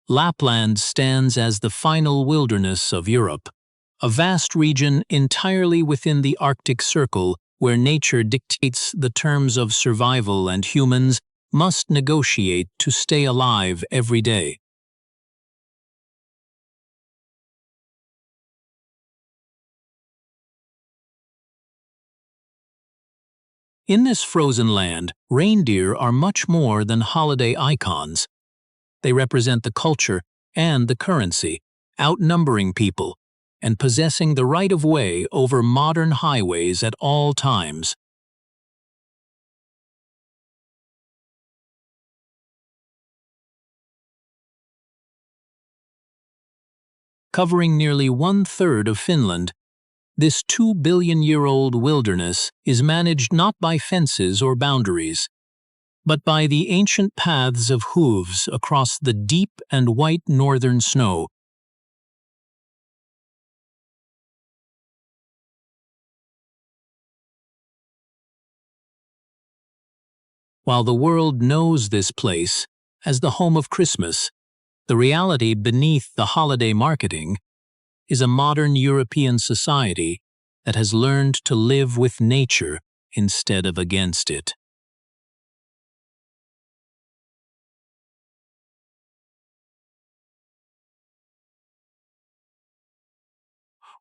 Lapland stands as the final wilderness of Europe, a vast region entirely within the Arctic Circle where nature dictates the terms of survival and humans must negotiate to stay alive every day. In this frozen land, reindeer are much more than holiday icons. They represent the culture and the currency, outnumbering people and possessing the right of way over modern highways at all times. Covering nearly one-third of Finland, this 2 billion-year-old wilderness is managed not by fences or boundaries, but by the ancient paths of hooves across the deep and white northern snow. While the world knows this place as the home of Christmas, the reality beneath the holiday marketing is a modern European society that has learned to live with nature instead of against it.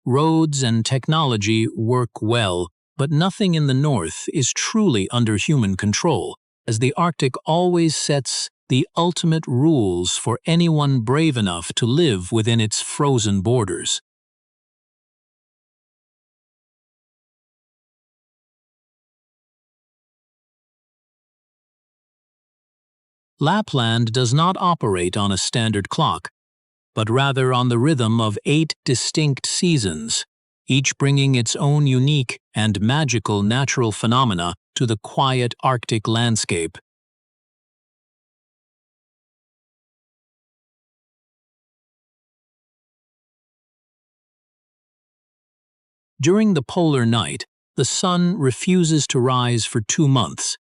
Roads and technology work well, but nothing in the north is truly under human control, as the Arctic always sets the ultimate rules for anyone brave enough to live within its frozen borders. Lapland does not operate on a standard clock, but rather on the rhythm of 8 distinct seasons, each bringing its own unique and magical natural phenomena to the quiet Arctic landscape. During the polar night, the sun refuses to rise for 2 months,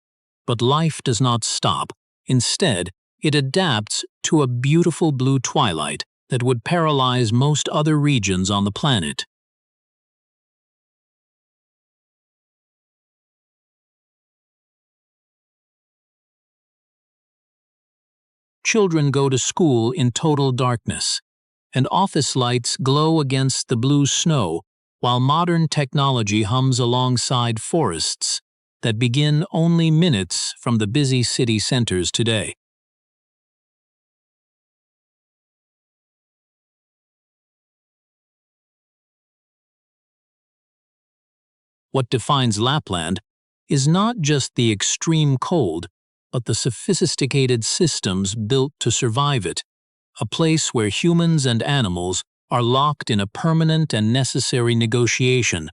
but life does not stop. Instead, it adapts to a beautiful blue twilight that would paralyze most other regions on the planet. Children go to school in total darkness, and office lights glow against the blue snow, while modern technology hums alongside forests that begin only minutes from the busy city centers today. What defines Lapland is not just the extreme cold, but the sophisticated systems built to survive it, a place where humans and animals are locked in a permanent and necessary negotiation.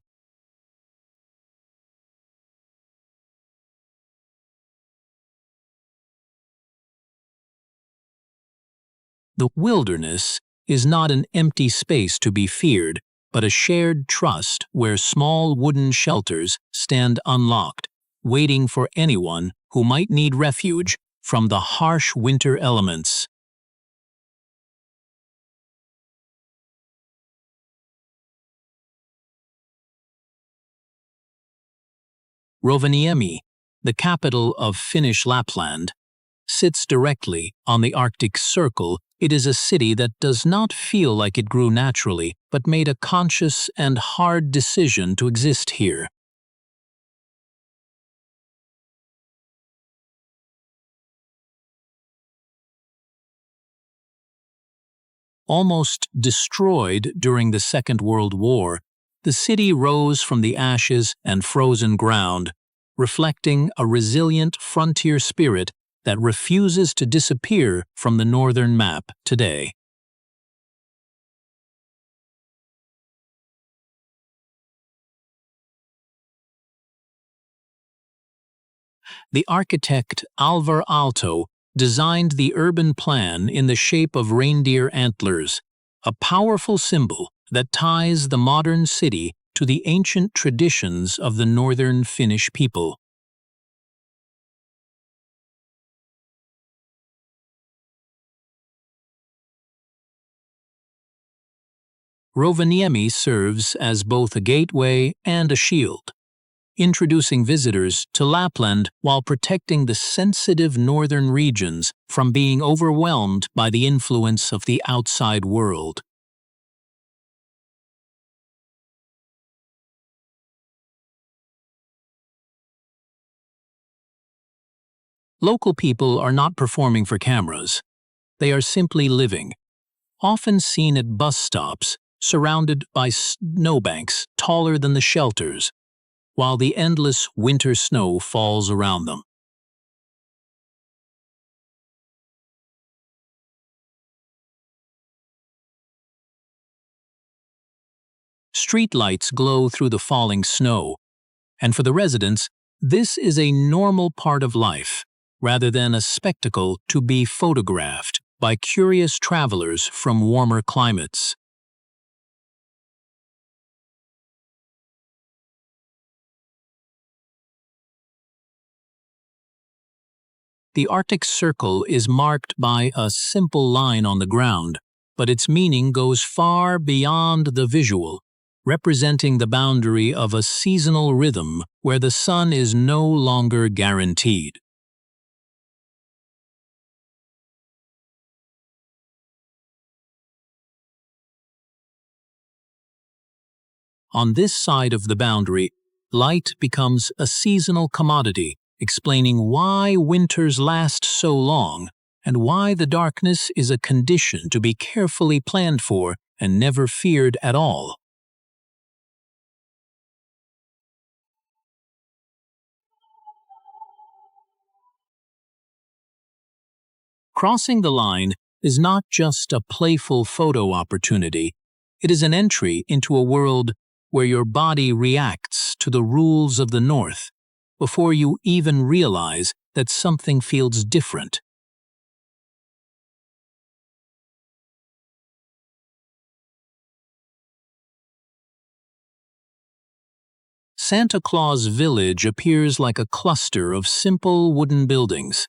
The wilderness is not an empty space to be feared, but a shared trust where small wooden shelters stand unlocked, waiting for anyone who might need refuge from the harsh winter elements. Rovaniemi, the capital of Finnish Lapland, sits directly on the Arctic Circle. It is a city that does not feel like it grew naturally, but made a conscious and hard decision to exist here. Almost destroyed during the Second World War, the city rose from the ashes and frozen ground, reflecting a resilient frontier spirit that refuses to disappear from the northern map today. The architect Alvar Aalto designed the urban plan in the shape of reindeer antlers, a powerful symbol that ties the modern city to the ancient traditions of the northern Finnish people. Rovaniemi serves as both a gateway and a shield, introducing visitors to Lapland while protecting the sensitive northern regions from being overwhelmed by the influence of the outside world. Local people are not performing for cameras. They are simply living, often seen at bus stops, surrounded by snowbanks taller than the shelters, while the endless winter snow falls around them. Streetlights glow through the falling snow, and for the residents, this is a normal part of life, rather than a spectacle to be photographed by curious travelers from warmer climates. The Arctic Circle is marked by a simple line on the ground, but its meaning goes far beyond the visual, representing the boundary of a seasonal rhythm where the sun is no longer guaranteed. On this side of the boundary, light becomes a seasonal commodity, explaining why winters last so long and why the darkness is a condition to be carefully planned for and never feared at all. Crossing the line is not just a playful photo opportunity, it is an entry into a world where your body reacts to the rules of the North before you even realize that something feels different. Santa Claus Village appears like a cluster of simple wooden buildings,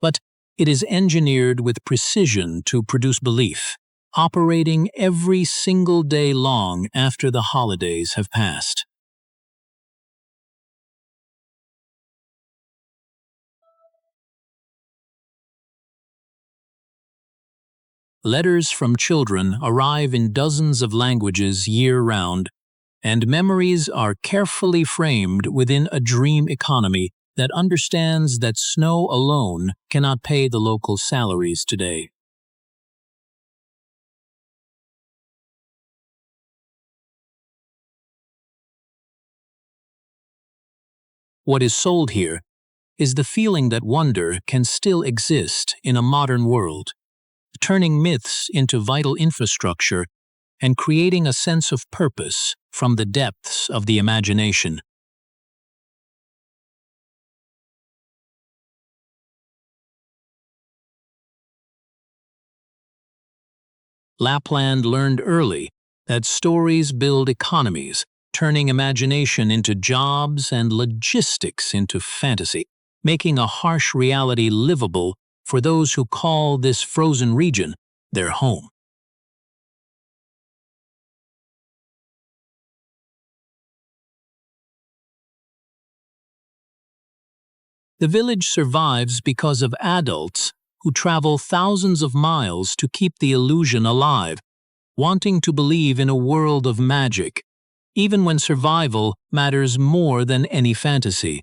but it is engineered with precision to produce belief, operating every single day long after the holidays have passed. Letters from children arrive in dozens of languages year-round, and memories are carefully framed within a dream economy that understands that snow alone cannot pay the local salaries today. What is sold here is the feeling that wonder can still exist in a modern world, turning myths into vital infrastructure and creating a sense of purpose from the depths of the imagination. Lapland learned early that stories build economies, turning imagination into jobs and logistics into fantasy, making a harsh reality livable for those who call this frozen region their home. The village survives because of adults who travel thousands of miles to keep the illusion alive, wanting to believe in a world of magic, even when survival matters more than any fantasy.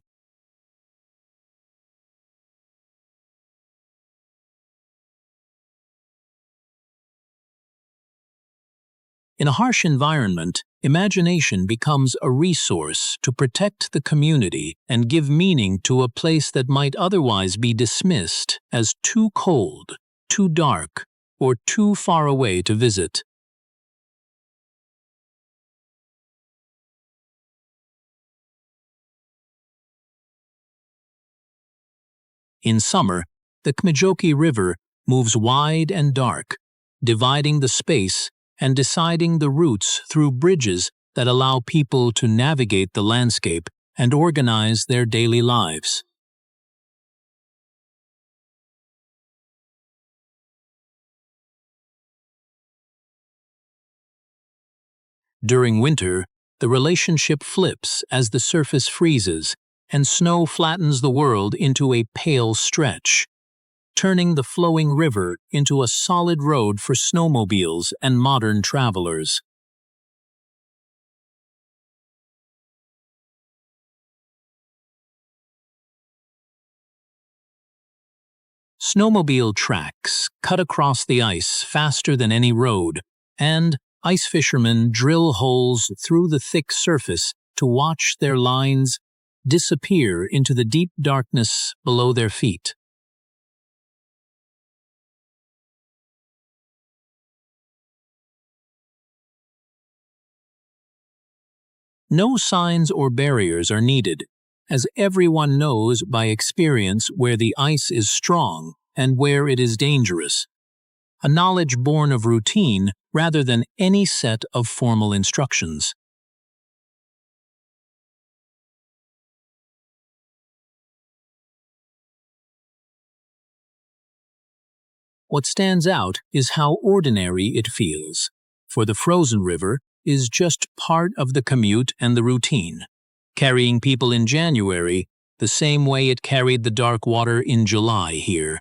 In a harsh environment, imagination becomes a resource to protect the community and give meaning to a place that might otherwise be dismissed as too cold, too dark, or too far away to visit. In summer, the Kmijoki River moves wide and dark, dividing the space and deciding the routes through bridges that allow people to navigate the landscape and organize their daily lives. During winter, the relationship flips as the surface freezes and snow flattens the world into a pale stretch, turning the flowing river into a solid road for snowmobiles and modern travelers. Snowmobile tracks cut across the ice faster than any road, and ice fishermen drill holes through the thick surface to watch their lines disappear into the deep darkness below their feet. No signs or barriers are needed, as everyone knows by experience where the ice is strong and where it is dangerous, a knowledge born of routine rather than any set of formal instructions. What stands out is how ordinary it feels, for the frozen river is just part of the commute and the routine, carrying people in January the same way it carried the dark water in July here.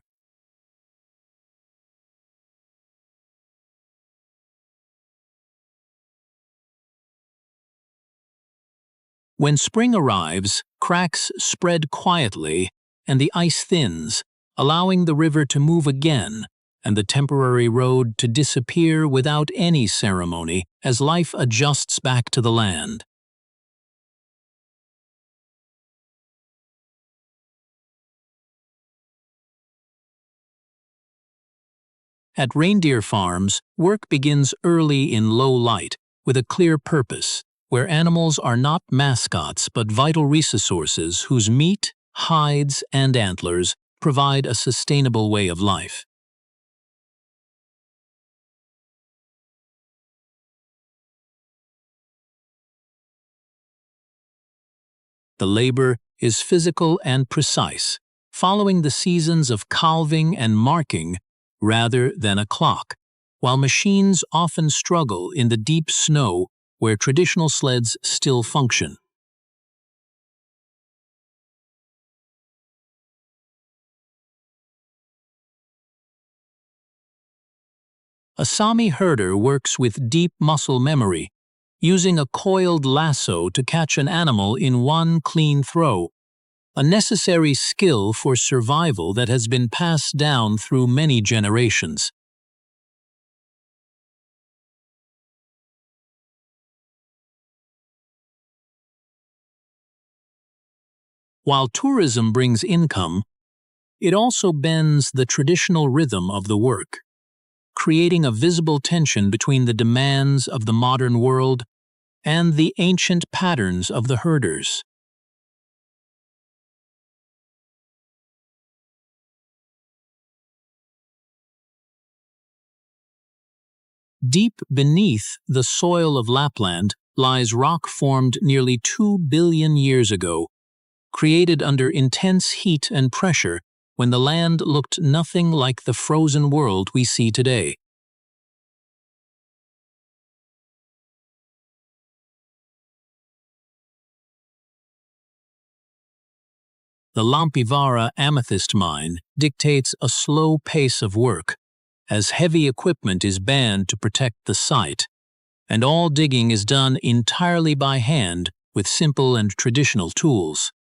When spring arrives, cracks spread quietly and the ice thins, allowing the river to move again and the temporary road to disappear without any ceremony as life adjusts back to the land. At reindeer farms, work begins early in low light with a clear purpose, where animals are not mascots but vital resources whose meat, hides, and antlers provide a sustainable way of life. The labor is physical and precise, following the seasons of calving and marking rather than a clock, while machines often struggle in the deep snow where traditional sleds still function. A Sami herder works with deep muscle memory, using a coiled lasso to catch an animal in one clean throw, a necessary skill for survival that has been passed down through many generations. While tourism brings income, it also bends the traditional rhythm of the work, creating a visible tension between the demands of the modern world and the ancient patterns of the herders. Deep beneath the soil of Lapland lies rock formed nearly 2 billion years ago, created under intense heat and pressure when the land looked nothing like the frozen world we see today. The Lampivara amethyst mine dictates a slow pace of work, as heavy equipment is banned to protect the site, and all digging is done entirely by hand with simple and traditional tools.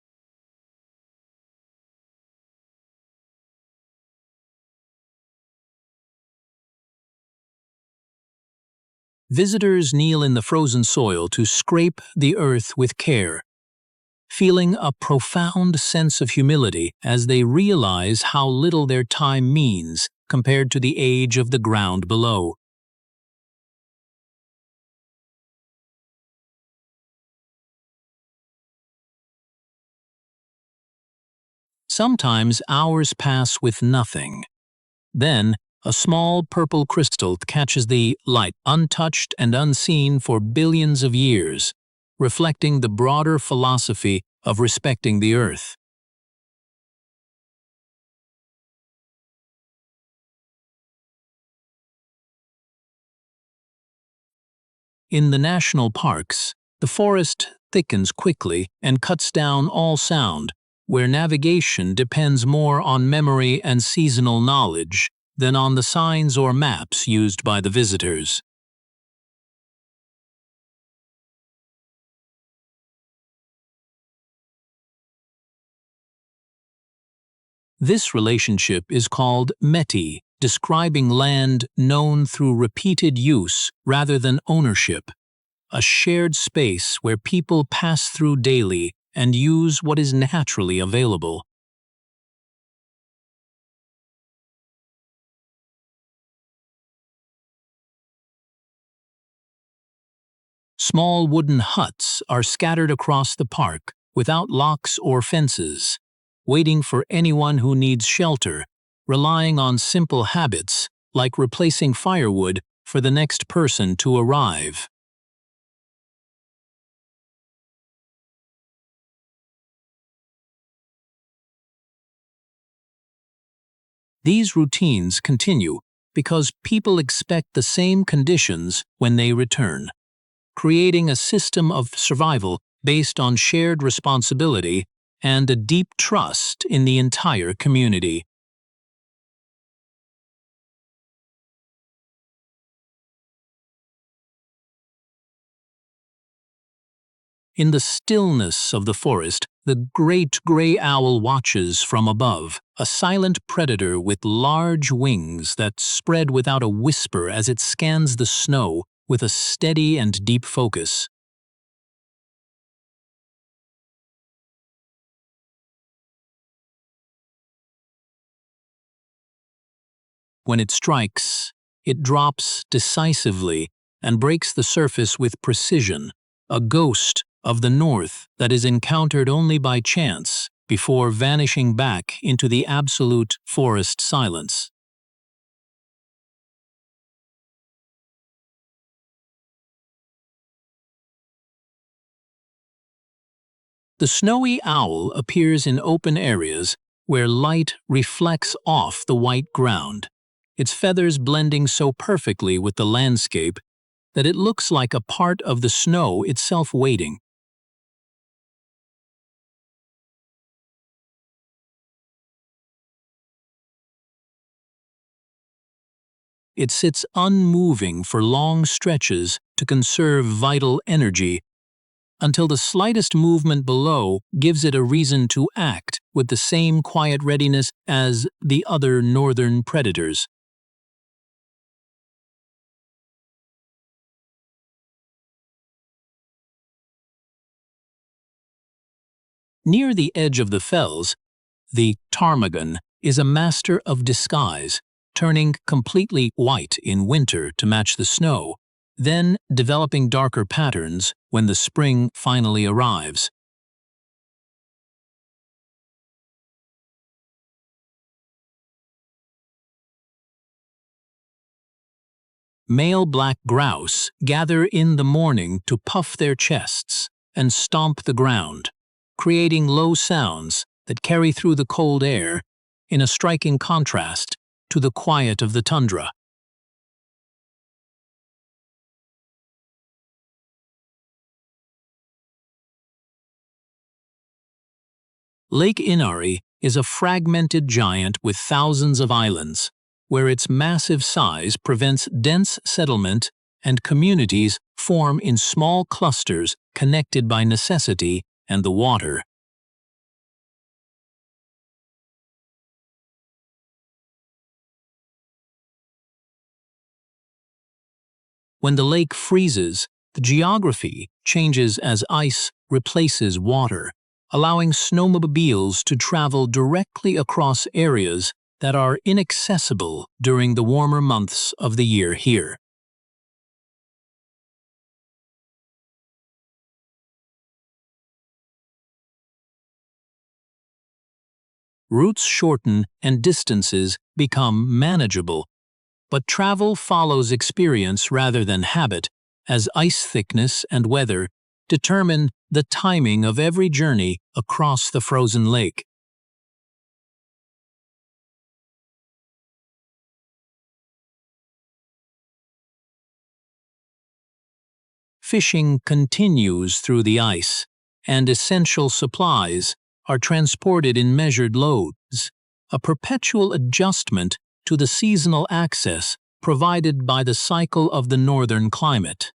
Visitors kneel in the frozen soil to scrape the earth with care, feeling a profound sense of humility as they realize how little their time means compared to the age of the ground below. Sometimes hours pass with nothing. Then, a small purple crystal catches the light, untouched and unseen for billions of years, reflecting the broader philosophy of respecting the earth. In the national parks, the forest thickens quickly and cuts down all sound, where navigation depends more on memory and seasonal knowledge than on the signs or maps used by the visitors. This relationship is called meti, describing land known through repeated use rather than ownership, a shared space where people pass through daily and use what is naturally available. Small wooden huts are scattered across the park without locks or fences, waiting for anyone who needs shelter, relying on simple habits like replacing firewood for the next person to arrive. These routines continue because people expect the same conditions when they return, creating a system of survival based on shared responsibility and a deep trust in the entire community. In the stillness of the forest, the great gray owl watches from above, a silent predator with large wings that spread without a whisper as it scans the snow with a steady and deep focus. When it strikes, it drops decisively and breaks the surface with precision, a ghost of the north that is encountered only by chance before vanishing back into the absolute forest silence. The snowy owl appears in open areas where light reflects off the white ground, its feathers blending so perfectly with the landscape that it looks like a part of the snow itself waiting. It sits unmoving for long stretches to conserve vital energy until the slightest movement below gives it a reason to act with the same quiet readiness as the other northern predators. Near the edge of the fells, the ptarmigan is a master of disguise, turning completely white in winter to match the snow, then developing darker patterns when the spring finally arrives. Male black grouse gather in the morning to puff their chests and stomp the ground, creating low sounds that carry through the cold air in a striking contrast to the quiet of the tundra. Lake Inari is a fragmented giant with thousands of islands, where its massive size prevents dense settlement and communities form in small clusters connected by necessity and the water. When the lake freezes, the geography changes as ice replaces water, allowing snowmobiles to travel directly across areas that are inaccessible during the warmer months of the year here. Routes shorten and distances become manageable, but travel follows experience rather than habit, as ice thickness and weather determine the timing of every journey across the frozen lake. fishing continues through the ice, and essential supplies are transported in measured loads, a perpetual adjustment to the seasonal access provided by the cycle of the northern climate.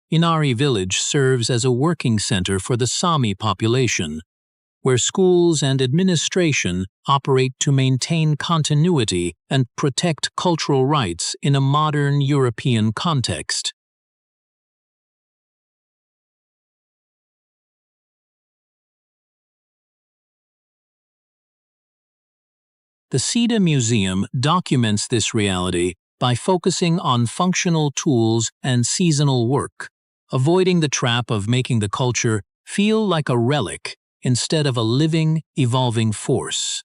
Inari village serves as a working center for the Sami population, where schools and administration operate to maintain continuity and protect cultural rights in a modern European context. The Sida Museum documents this reality by focusing on functional tools and seasonal work, avoiding the trap of making the culture feel like a relic instead of a living, evolving force.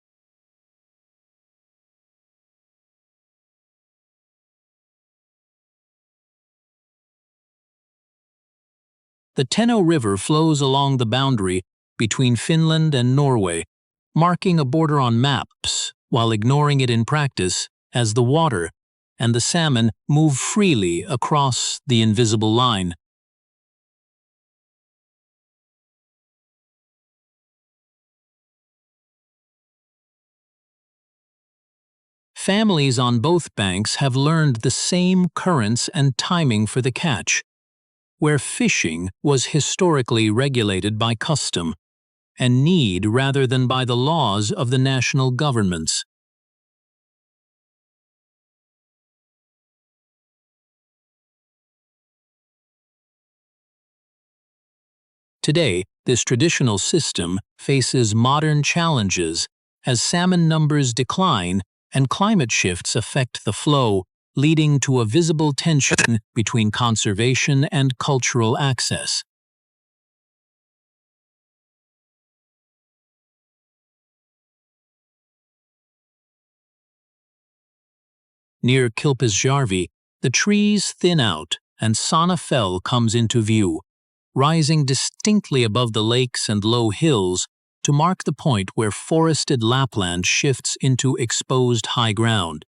The Tenno River flows along the boundary between Finland and Norway, marking a border on maps while ignoring it in practice as the water and the salmon move freely across the invisible line. Families on both banks have learned the same currents and timing for the catch, where fishing was historically regulated by custom and need rather than by the laws of the national governments. Today, this traditional system faces modern challenges as salmon numbers decline and climate shifts affect the flow, leading to a visible tension between conservation and cultural access. Near Kilpisjärvi, the trees thin out and Sana Fell comes into view, rising distinctly above the lakes and low hills to mark the point where forested Lapland shifts into exposed high ground.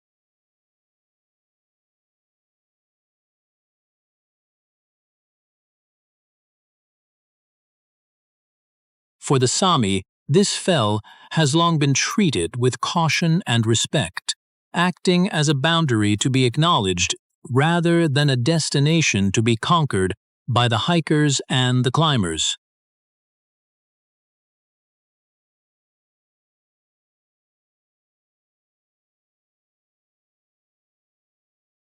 For the Sami, this fell has long been treated with caution and respect, acting as a boundary to be acknowledged rather than a destination to be conquered by the hikers and the climbers.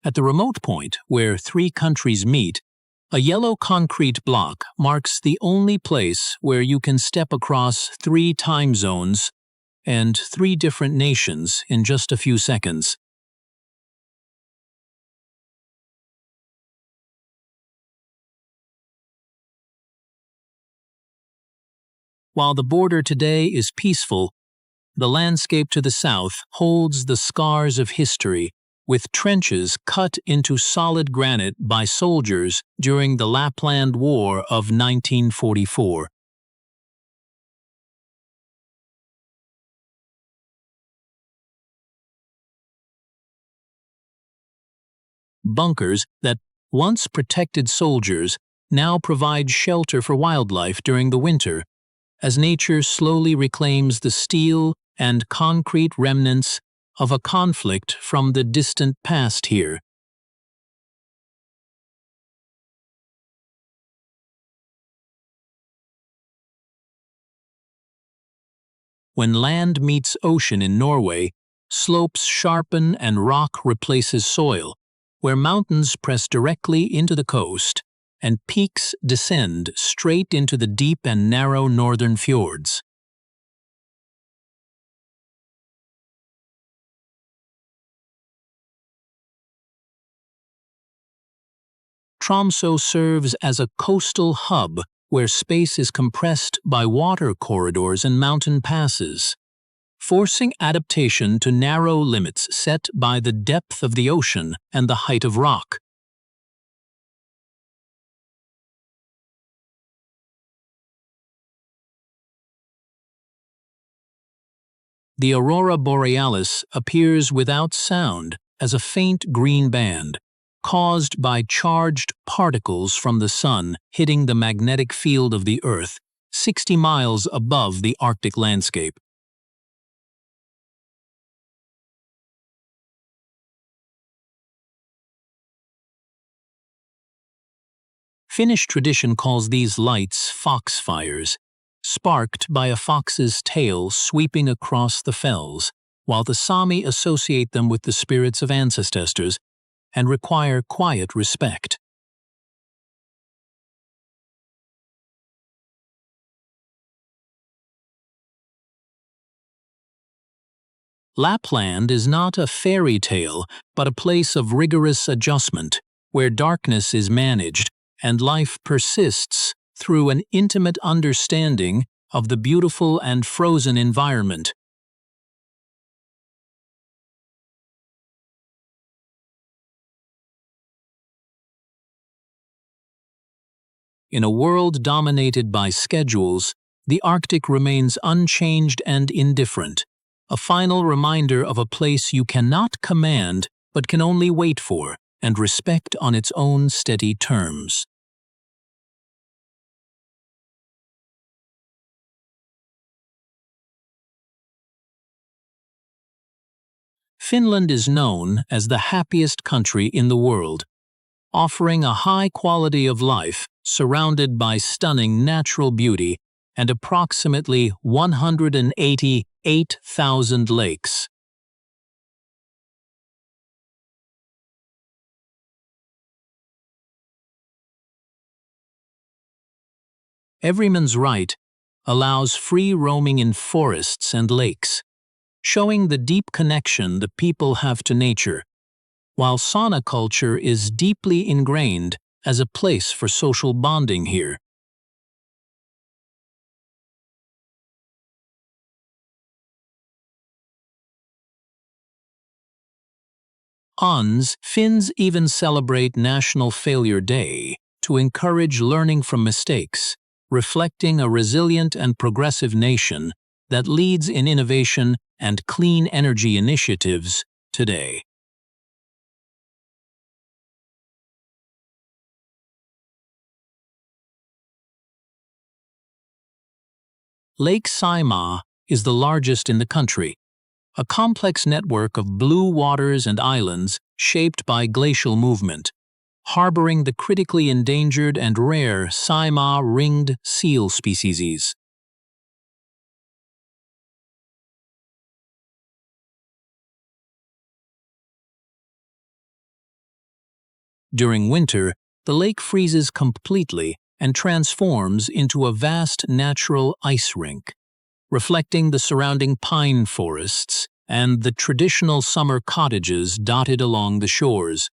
At the remote point where three countries meet, a yellow concrete block marks the only place where you can step across 3 time zones and 3 different nations in just a few seconds. While the border today is peaceful, the landscape to the south holds the scars of history, with trenches cut into solid granite by soldiers during the Lapland War of 1944. Bunkers that once protected soldiers now provide shelter for wildlife during the winter, as nature slowly reclaims the steel and concrete remnants of a conflict from the distant past here. When land meets ocean in Norway, slopes sharpen and rock replaces soil, where mountains press directly into the coast and peaks descend straight into the deep and narrow northern fjords. Tromsø serves as a coastal hub where space is compressed by water corridors and mountain passes, forcing adaptation to narrow limits set by the depth of the ocean and the height of rock. the aurora borealis appears without sound as a faint green band, caused by charged particles from the sun hitting the magnetic field of the Earth 60 miles above the Arctic landscape. Finnish tradition calls these lights foxfires, sparked by a fox's tail sweeping across the fells, while the Sami associate them with the spirits of ancestors and require quiet respect. Lapland is not a fairy tale, but a place of rigorous adjustment, where darkness is managed and life persists through an intimate understanding of the beautiful and frozen environment. In a world dominated by schedules, the Arctic remains unchanged and indifferent, a final reminder of a place you cannot command but can only wait for and respect on its own steady terms. Finland is known as the happiest country in the world, offering a high quality of life surrounded by stunning natural beauty and approximately 188,000 lakes. Everyman's Right allows free roaming in forests and lakes, showing the deep connection the people have to nature, while sauna culture is deeply ingrained as a place for social bonding here. Finns even celebrate National Failure Day to encourage learning from mistakes, reflecting a resilient and progressive nation that leads in innovation and clean energy initiatives today. Lake Saimaa is the largest in the country, a complex network of blue waters and islands shaped by glacial movement, harboring the critically endangered and rare Saimaa ringed seal species. During winter, the lake freezes completely and transforms into a vast natural ice rink, reflecting the surrounding pine forests and the traditional summer cottages dotted along the shores.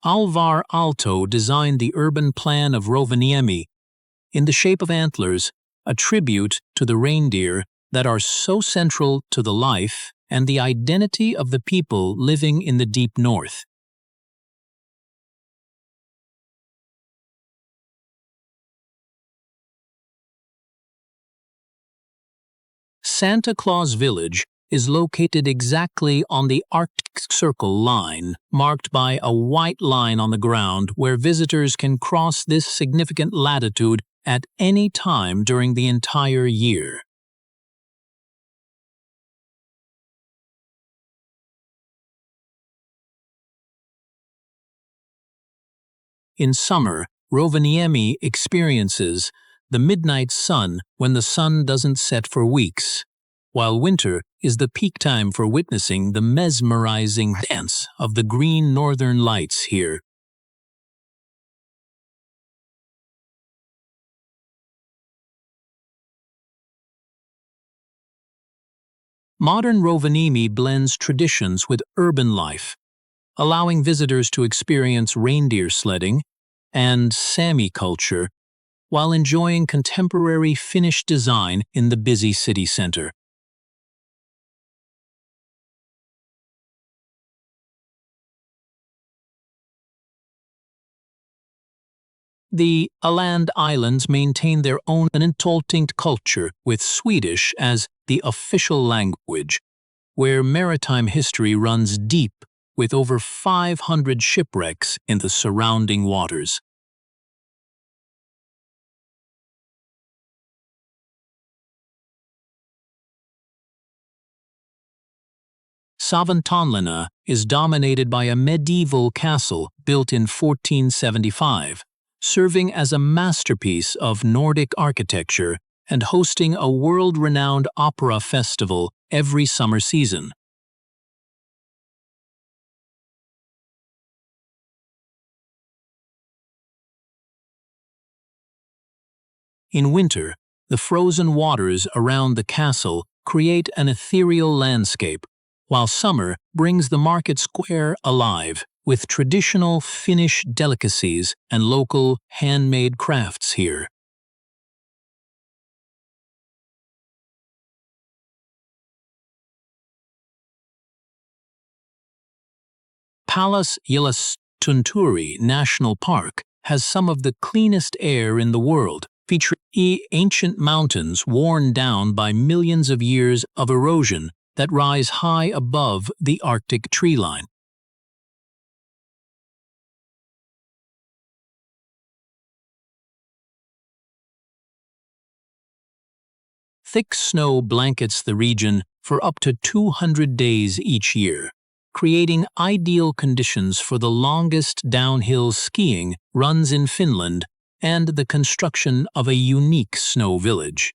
Alvar Aalto designed the urban plan of Rovaniemi in the shape of antlers, a tribute to the reindeer that are so central to the life and the identity of the people living in the deep north. Santa Claus Village is located exactly on the Arctic Circle line, marked by a white line on the ground where visitors can cross this significant latitude at any time during the entire year. In summer, Rovaniemi experiences the midnight sun when the sun doesn't set for weeks, while winter is the peak time for witnessing the mesmerizing dance of the green northern lights here. Modern Rovaniemi blends traditions with urban life, allowing visitors to experience reindeer sledding and Sami culture while enjoying contemporary Finnish design in the busy city center. The Åland Islands maintain their own intoltinct culture, with Swedish as the official language, where maritime history runs deep, with over 500 shipwrecks in the surrounding waters. Savantonlana is dominated by a medieval castle built in 1475, serving as a masterpiece of Nordic architecture and hosting a world-renowned opera festival every summer season. In winter, the frozen waters around the castle create an ethereal landscape, while summer brings the market square alive with traditional Finnish delicacies and local handmade crafts here. Pallas Yllästunturi National Park has some of the cleanest air in the world, featuring ancient mountains worn down by millions of years of erosion that rise high above the Arctic tree line. Thick snow blankets the region for up to 200 days each year, creating ideal conditions for the longest downhill skiing runs in Finland and the construction of a unique snow village.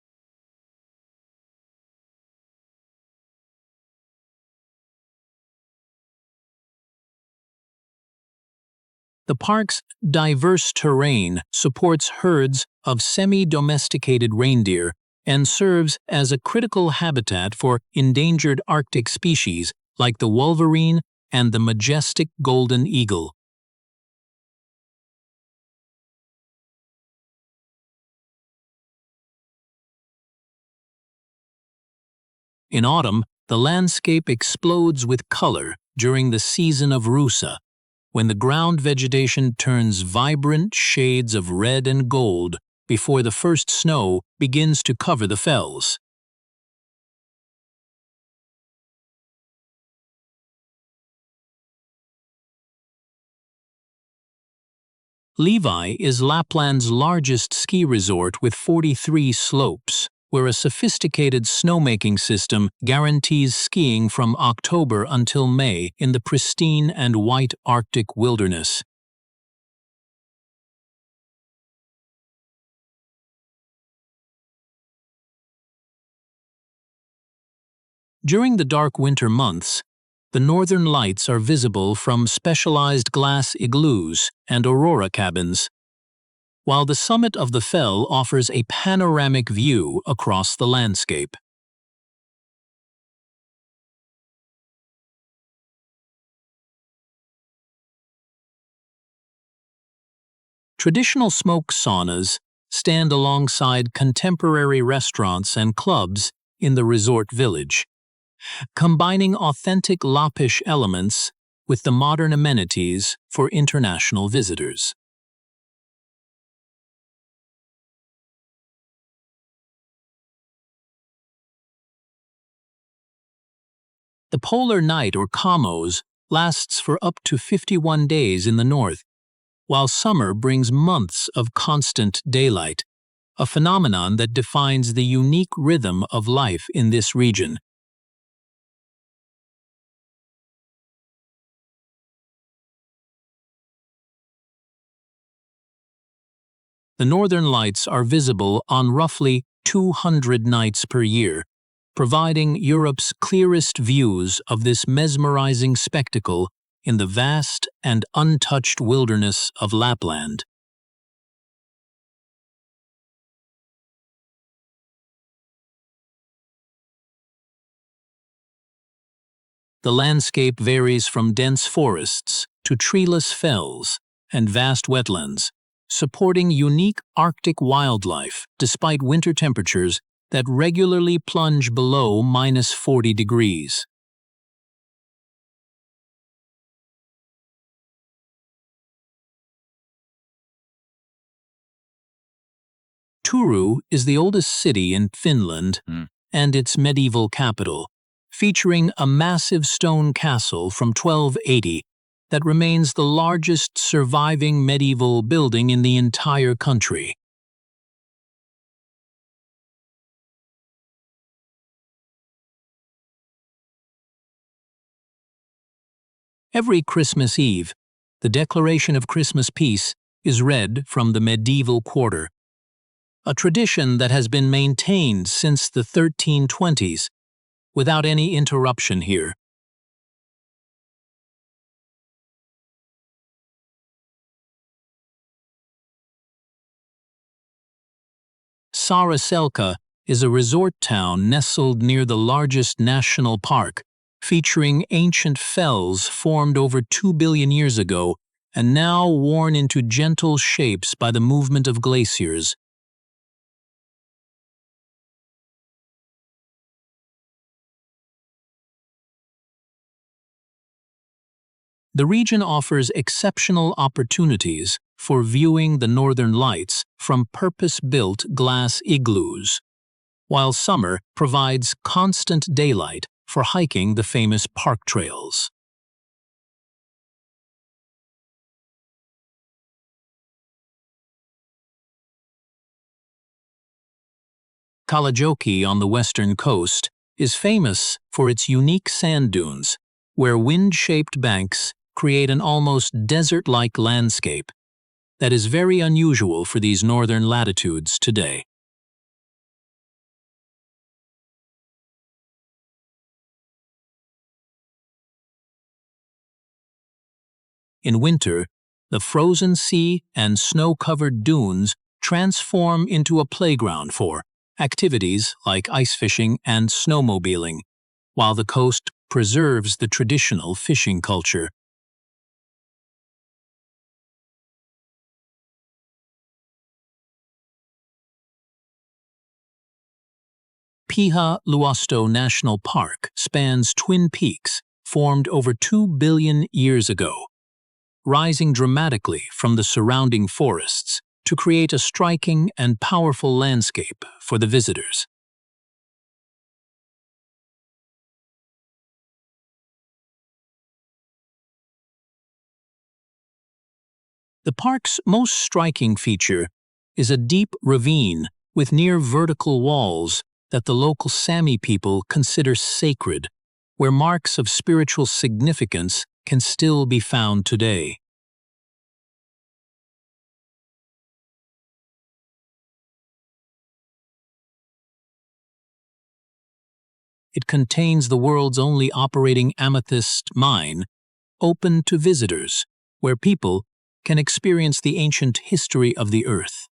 The park's diverse terrain supports herds of semi-domesticated reindeer and serves as a critical habitat for endangered Arctic species like the wolverine and the majestic golden eagle. In autumn, the landscape explodes with color during the season of Rusa, when the ground vegetation turns vibrant shades of red and gold before the first snow begins to cover the fells. Levi is Lapland's largest ski resort with 43 slopes, where a sophisticated snowmaking system guarantees skiing from October until May in the pristine and white Arctic wilderness. During the dark winter months, the northern lights are visible from specialized glass igloos and aurora cabins, while the summit of the fell offers a panoramic view across the landscape. Traditional smoke saunas stand alongside contemporary restaurants and clubs in the resort village, combining authentic Lappish elements with the modern amenities for international visitors. The polar night, or Kamos, lasts for up to 51 days in the north, while summer brings months of constant daylight, a phenomenon that defines the unique rhythm of life in this region. The northern lights are visible on roughly 200 nights per year, providing Europe's clearest views of this mesmerizing spectacle in the vast and untouched wilderness of Lapland. The landscape varies from dense forests to treeless fells and vast wetlands, supporting unique Arctic wildlife despite winter temperatures that regularly plunge below -40 degrees. Turku is the oldest city in Finland and its medieval capital, featuring a massive stone castle from 1280 that remains the largest surviving medieval building in the entire country. Every Christmas Eve, the Declaration of Christmas Peace is read from the medieval quarter, a tradition that has been maintained since the 1320s, without any interruption here. Saraselka is a resort town nestled near the largest national park, featuring ancient fells formed over 2 billion years ago and now worn into gentle shapes by the movement of glaciers. The region offers exceptional opportunities for viewing the northern lights from purpose-built glass igloos, while summer provides constant daylight for hiking the famous park trails. Kalajoki on the western coast is famous for its unique sand dunes, where wind-shaped banks create an almost desert-like landscape that is very unusual for these northern latitudes today. In winter, the frozen sea and snow-covered dunes transform into a playground for activities like ice fishing and snowmobiling, while the coast preserves the traditional fishing culture. Piha Luosto National Park spans twin peaks formed over 2 billion years ago, rising dramatically from the surrounding forests to create a striking and powerful landscape for the visitors. The park's most striking feature is a deep ravine with near vertical walls that the local Sami people consider sacred, where marks of spiritual significance can still be found today. It contains the world's only operating amethyst mine, open to visitors, where people can experience the ancient history of the earth,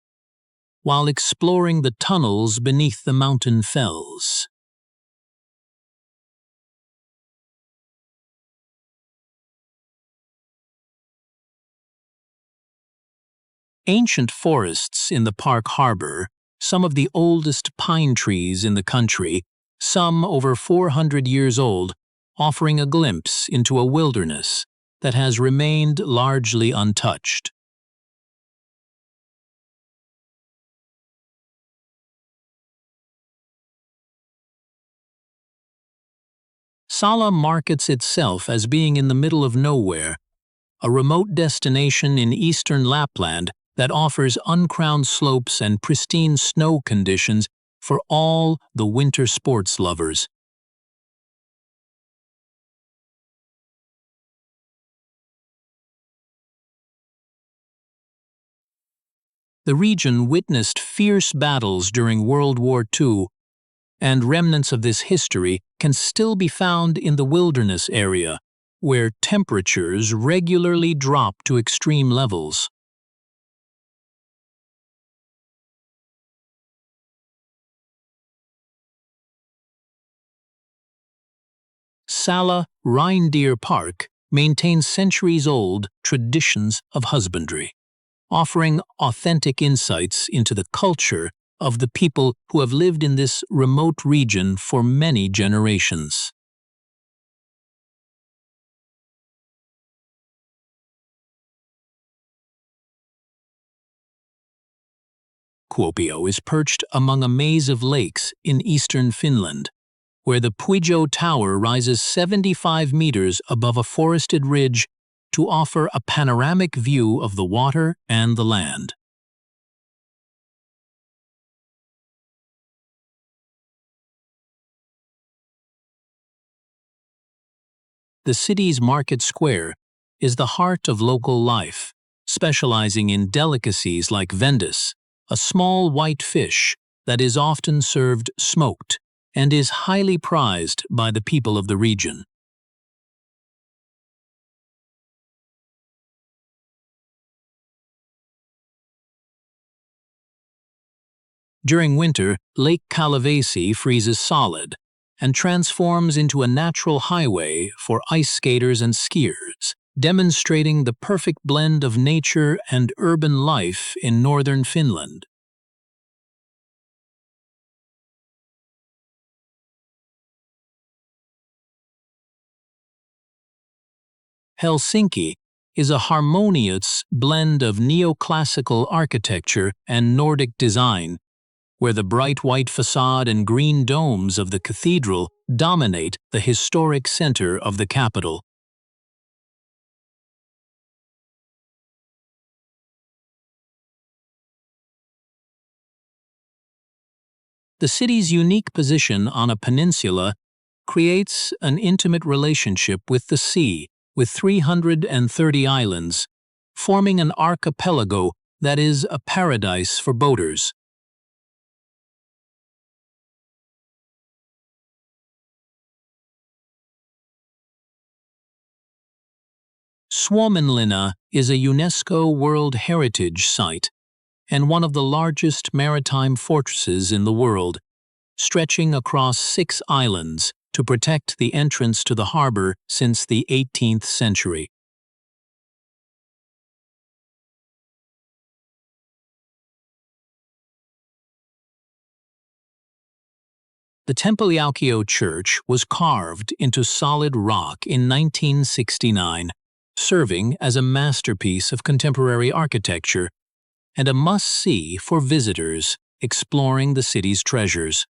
while exploring the tunnels beneath the mountain fells. Ancient forests in the park harbor some of the oldest pine trees in the country, some over 400 years old, offering a glimpse into a wilderness that has remained largely untouched. Sala markets itself as being in the middle of nowhere, a remote destination in eastern Lapland that offers uncrowned slopes and pristine snow conditions for all the winter sports lovers. The region witnessed fierce battles during World War II, and remnants of this history can still be found in the wilderness area, where temperatures regularly drop to extreme levels. Sala Reindeer Park maintains centuries-old traditions of husbandry, offering authentic insights into the culture of the people who have lived in this remote region for many generations. Kuopio is perched among a maze of lakes in eastern Finland, where the Puijo Tower rises 75 meters above a forested ridge to offer a panoramic view of the water and the land. The city's market square is the heart of local life, specializing in delicacies like vendis, a small white fish that is often served smoked and is highly prized by the people of the region. During winter, Lake Kallavesi freezes solid and transforms into a natural highway for ice skaters and skiers, demonstrating the perfect blend of nature and urban life in northern Finland. Helsinki is a harmonious blend of neoclassical architecture and Nordic design, where the bright white facade and green domes of the cathedral dominate the historic center of the capital. The city's unique position on a peninsula creates an intimate relationship with the sea, with 330 islands, forming an archipelago that is a paradise for boaters. Suomenlinna is a UNESCO World Heritage Site and one of the largest maritime fortresses in the world, stretching across 6 islands to protect the entrance to the harbor since the 18th century. The Tempojaukio Church was carved into solid rock in 1969, serving as a masterpiece of contemporary architecture and a must-see for visitors exploring the city's treasures.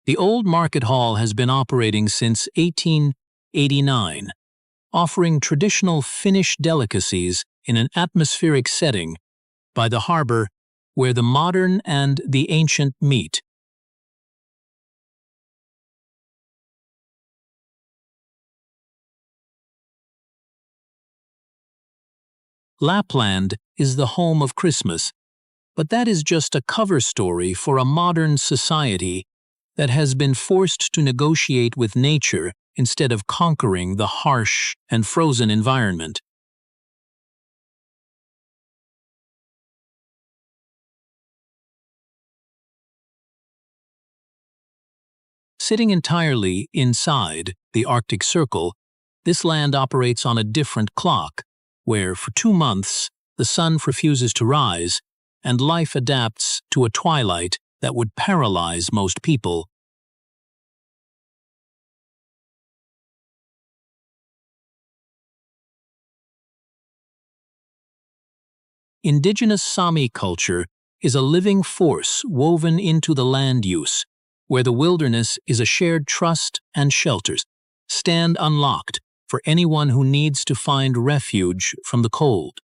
The old market hall has been operating since 1889, offering traditional Finnish delicacies in an atmospheric setting by the harbor where the modern and the ancient meet. Lapland is the home of Christmas, but that is just a cover story for a modern society that has been forced to negotiate with nature instead of conquering the harsh and frozen environment. Sitting entirely inside the Arctic Circle, this land operates on a different clock, where for 2 months the sun refuses to rise and life adapts to a twilight that would paralyze most people. Indigenous Sami culture is a living force woven into the land use, where the wilderness is a shared trust and shelters stand unlocked for anyone who needs to find refuge from the cold.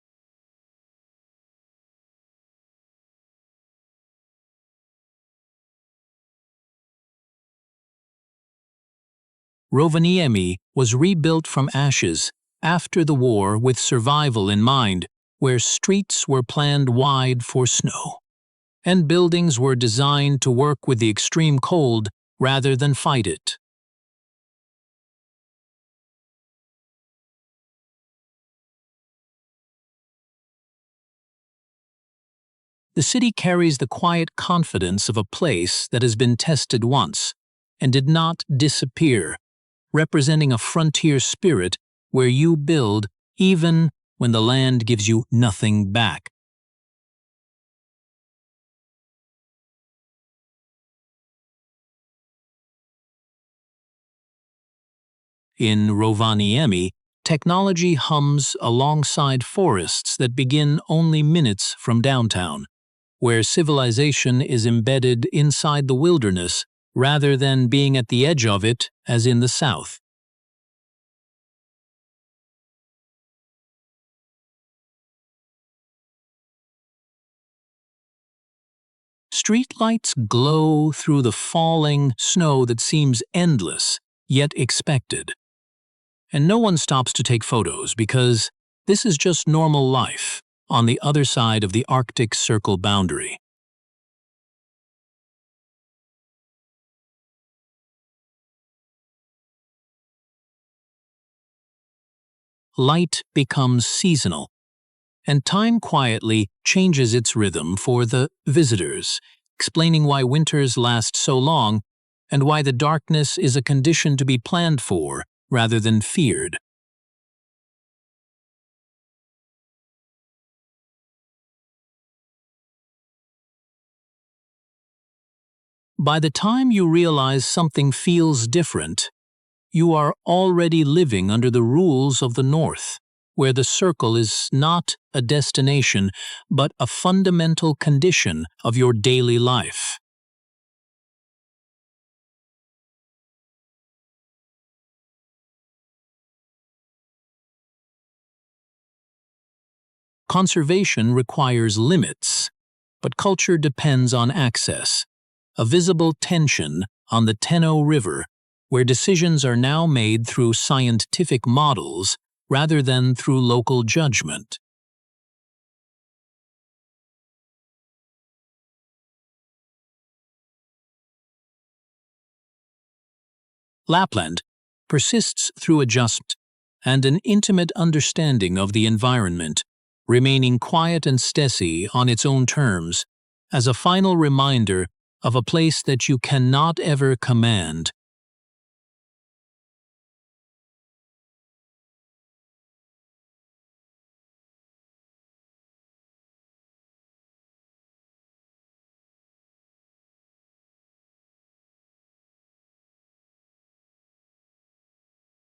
Rovaniemi was rebuilt from ashes after the war with survival in mind, where streets were planned wide for snow, and buildings were designed to work with the extreme cold rather than fight it. The city carries the quiet confidence of a place that has been tested once and did not disappear, representing a frontier spirit where you build even when the land gives you nothing back. in Rovaniemi, technology hums alongside forests that begin only minutes from downtown, where civilization is embedded inside the wilderness rather than being at the edge of it as in the south. Streetlights glow through the falling snow that seems endless, yet expected. And no one stops to take photos because this is just normal life on the other side of the Arctic Circle boundary. Light becomes seasonal, and time quietly changes its rhythm for the visitors, explaining why winters last so long and why the darkness is a condition to be planned for rather than feared. By the time you realize something feels different, you are already living under the rules of the North, where the circle is not a destination, but a fundamental condition of your daily life. Conservation requires limits, but culture depends on access, a visible tension on the Tenno River, where decisions are now made through scientific models rather than through local judgment. Lapland persists through adjustment and an intimate understanding of the environment, remaining quiet and steady on its own terms, as a final reminder of a place that you cannot ever command